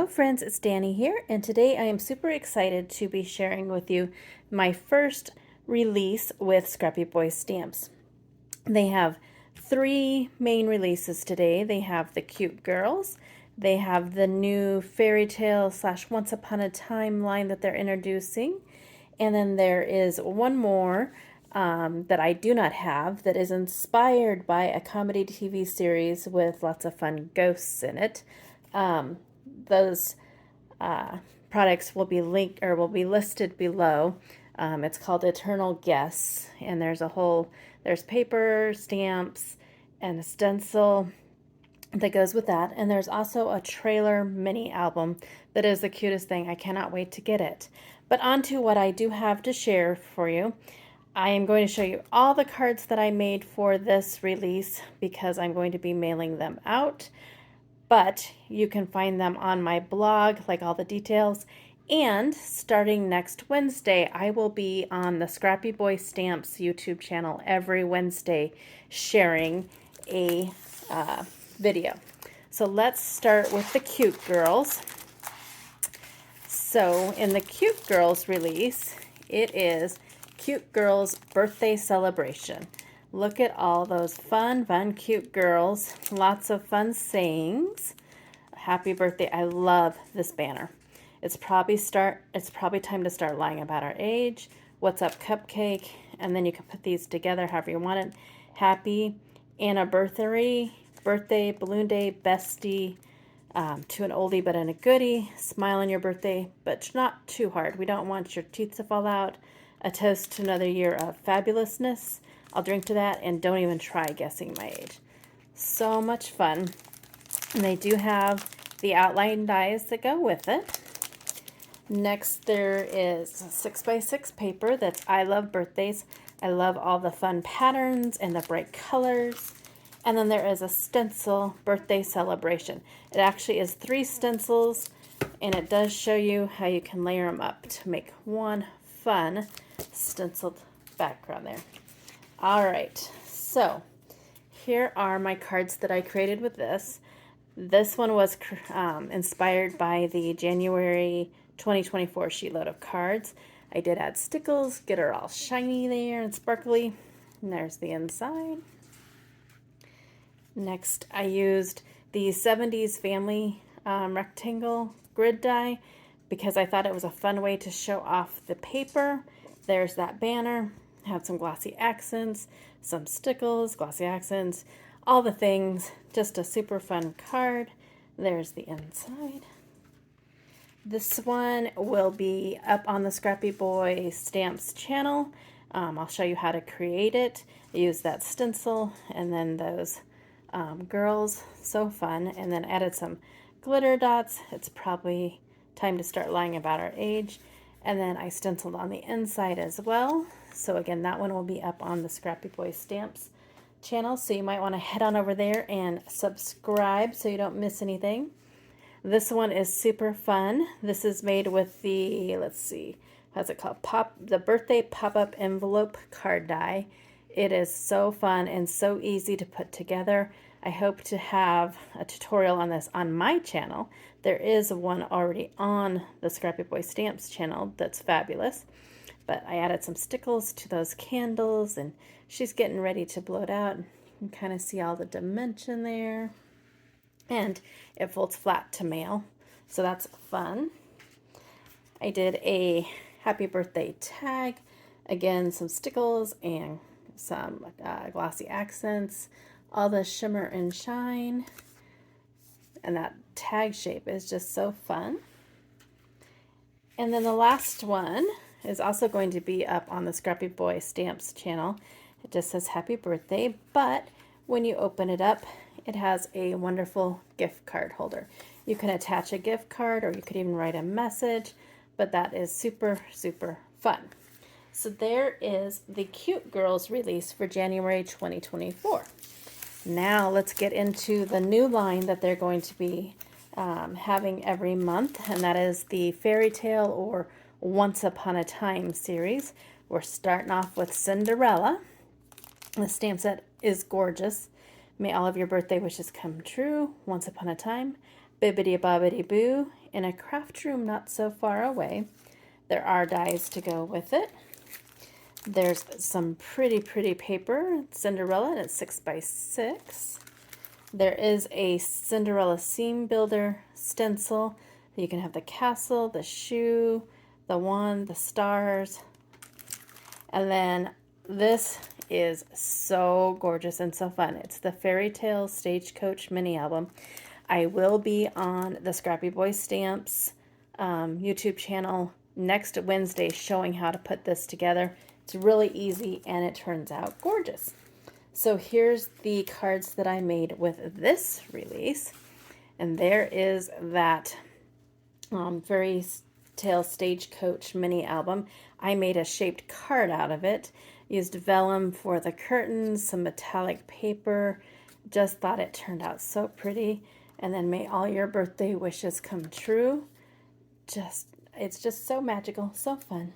Hello friends, it's Danny here, and today I am super excited to be sharing with you my first release with Scrappy Boy stamps. They have three main releases today. They have the cute girls, they have the new fairy tale slash once upon a time line that they're introducing, and then there is one more that I do not have that is inspired by a comedy TV series with lots of fun ghosts in it. Those products will be linked or will be listed below. It's called Eternal Guests, and there's paper, stamps, and a stencil that goes with that. And there's also a trailer mini album that is the cutest thing. I cannot wait to get it. But on to what I do have to share for you. I am going to show you all the cards that I made for this release because I'm going to be mailing them out. But you can find them on my blog, like all the details. And starting next Wednesday, I will be on the Scrappy Boy Stamps YouTube channel every Wednesday sharing a video. So let's start with the cute girls. So in the cute girls release, it is Cute Girls Birthday Celebration. Look at all those fun, cute girls. Lots of fun sayings. Happy birthday. I love this banner. It's probably time to start lying about our age. What's up, cupcake? And then you can put these together however you want it. Happy anniversary, birthday, balloon day, bestie, to an oldie but in a goodie. Smile on your birthday, but not too hard. We don't want your teeth to fall out. A toast to another year of fabulousness. I'll drink to that, and don't even try guessing my age. So much fun. And they do have the outline dies that go with it. Next, there is 6x6 paper that's I love birthdays. I love all the fun patterns and the bright colors. And then there is a stencil birthday celebration. It actually is 3 stencils, and it does show you how you can layer them up to make one fun stenciled background there. All right, so here are my cards that I created with this. This one was inspired by the January 2024 sheet load of cards. I did add stickles, get her all shiny there and sparkly. And there's the inside. Next, I used the 70s family rectangle grid die because I thought it was a fun way to show off the paper. There's that banner. Had some glossy accents, some stickles, glossy accents, all the things. Just a super fun card. There's the inside. This one will be up on the Scrappy Boy Stamps channel. I'll show you how to create it. I used that stencil and then those girls. So fun. And then added some glitter dots. It's probably time to start lying about our age. And then I stenciled on the inside as well. So again, that one will be up on the Scrappy Boy Stamps channel. So you might want to head on over there and subscribe so you don't miss anything. This one is super fun. This is made with the, let's see, how's it called? The birthday pop-up envelope card die. It is so fun and so easy to put together. I hope to have a tutorial on this on my channel. There is one already on the Scrappy Boy Stamps channel that's fabulous. But I added some stickles to those candles, and she's getting ready to blow it out. You can kind of see all the dimension there. And it folds flat to mail, so that's fun. I did a happy birthday tag. Again, some stickles and some glossy accents. All the shimmer and shine. And that tag shape is just so fun. And then the last one is also going to be up on the Scrappy Boy Stamps channel. It just says happy birthday, but when you open it up, it has a wonderful gift card holder. You can attach a gift card or you could even write a message, but that is super, super fun. So there is the Cute Girls release for January 2024. Now let's get into the new line that they're going to be having every month, and that is the Fairy Tale or Once Upon a Time series. We're starting off with Cinderella. The stamp set is gorgeous. May all of your birthday wishes come true. Once Upon a Time. Bibbidi Bobbidi Boo. in a craft room not so far away. There are dies to go with it. There's some pretty paper, Cinderella, and it's 6x6. There is a Cinderella seam builder stencil. You can have the castle, the shoe, the wand, the stars. And then this is so gorgeous and so fun. It's the Fairy Tale Stagecoach mini album. I will be on the Scrappy Boy Stamps YouTube channel next Wednesday showing how to put this together. It's really easy and it turns out gorgeous. So here's the cards that I made with this release. And there is that Fairy Tale Stagecoach mini album. I made a shaped card out of it. Used vellum for the curtains, some metallic paper. Just thought it turned out so pretty. And then may all your birthday wishes come true. It's just so magical, so fun.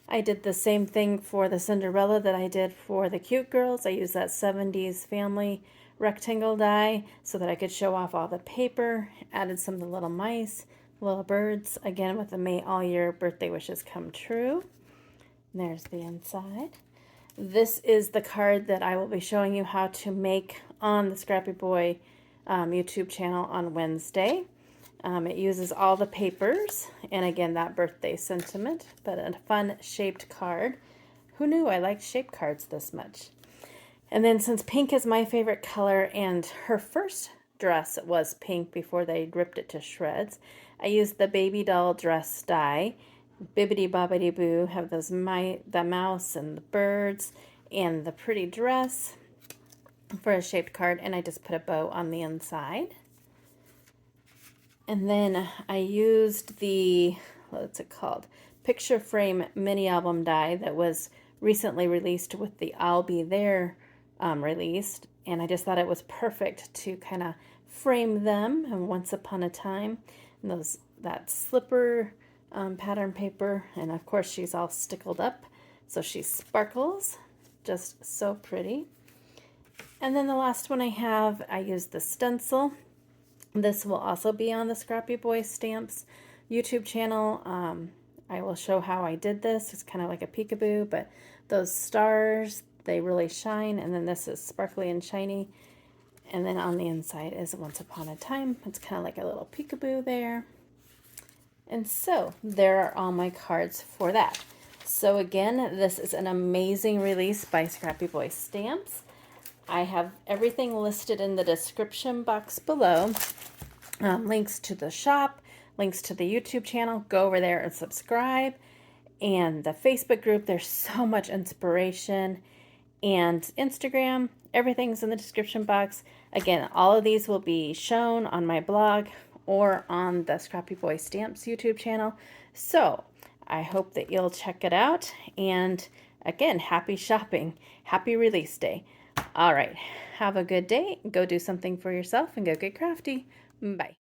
I did the same thing for the Cinderella that I did for the cute girls. I used that 70s family rectangle die so that I could show off all the paper. Added some of the little mice, little birds, again with the may all your birthday wishes come true. And there's the inside. This is the card that I will be showing you how to make on the Scrappy Boy YouTube channel on Wednesday. It uses all the papers, and again, that birthday sentiment, but a fun shaped card. Who knew I liked shaped cards this much? And then since pink is my favorite color, and her first dress was pink before they ripped it to shreds, I used the baby doll dress die. Bibbidi Bobbidi Boo, have those the mouse and the birds, and the pretty dress for a shaped card, and I just put a bow on the inside. And then I used the, what's it called? Picture frame mini album die that was recently released with the I'll Be There released. And I just thought it was perfect to kind of frame them and Once Upon a Time. And that slipper pattern paper. And of course she's all stickled up. So she sparkles. Just so pretty. And then the last one I have, I used the stencil. This will also be on the Scrappy Boy Stamps YouTube channel. I will show how I did this. It's kind of like a peekaboo, but those stars, they really shine. And then this is sparkly and shiny. And then on the inside is Once Upon a Time. It's kind of like a little peekaboo there. And so there are all my cards for that. So again, this is an amazing release by Scrappy Boy Stamps. I have everything listed in the description box below. Links to the shop, links to the YouTube channel. Go over there and subscribe. And the Facebook group, there's so much inspiration. And Instagram, everything's in the description box. Again, all of these will be shown on my blog or on the Scrappy Boy Stamps YouTube channel. So I hope that you'll check it out. And again, happy shopping. Happy release day. All right, have a good day. Go do something for yourself and go get crafty. Bye.